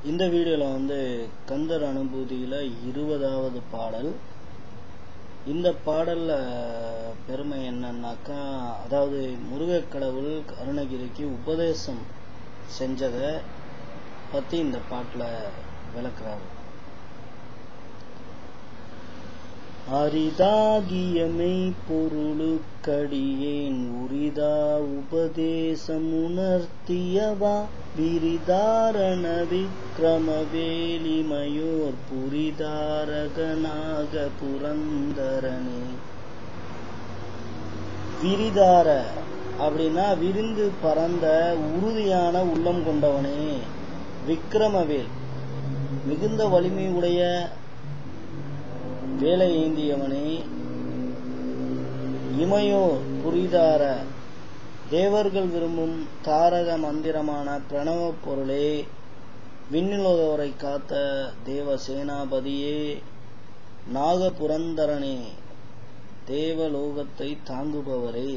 இந்த வீடியோவில் வந்து கந்தர் அனுபூதியில் 20வது பாடல். இந்த பாடலில் பெருமை என்னன்னாக்கா, அதாவது முருகக்கடவுள் அருணகிரிக்கு உபதேசம் செஞ்சதை பற்றி இந்த பாட்டில் விளக்குறாரு. அரிதாகிய மெய்ப்பொருளுக்கடியேன் உரிதா உபதேசம் உணர்த்தியவா விரிதாரண விக்ரம வேலிமையோர் புரிதாரகனாக புரந்தரனே. விரிதார அப்படின்னா விரிந்து பறந்த உறுதியான உள்ளம் கொண்டவனே. விக்ரமவேல் மிகுந்த வலிமை உடைய வேலை ஏந்தியவனே. இமையோர் புரிதார தேவர்கள் விரும்பும் தாரக மந்திரமான பிரணவ பொருளே. விண்ணிலோரை காத்த தேவ சேனாபதியே. நாகபுரந்தரனே தேவலோகத்தை தாங்குபவரே.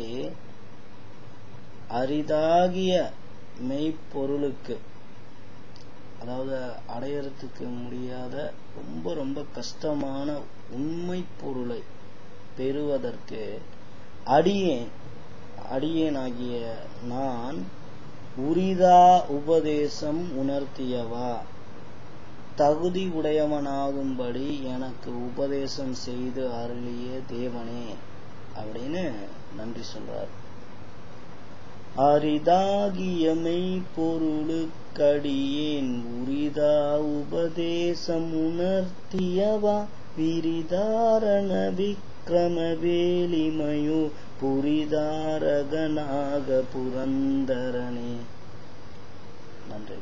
அரிதாகிய மெய்ப்பொருளுக்கு, அதாவது அடையறதுக்கு முடியாத ரொம்ப கஷ்டமான உண்மை பொருளை பெறுவதற்கு அடியேனாகிய நான் உரிதா உபதேசம் உணர்த்தியவா தகுதி உடையவனாகும்படி எனக்கு உபதேசம் செய்து அருளிய தேவனே அப்படின்னு நன்றி சொல்றார். அரிதாகிய மெய்ப்பொருளுக்கடியேன் உரிதா உபதேசம் உணர்த்தியவா விரிதாரண விக்ரம வேலிமையோ புரிதாரகனாக புரந்தரனே. நன்றி.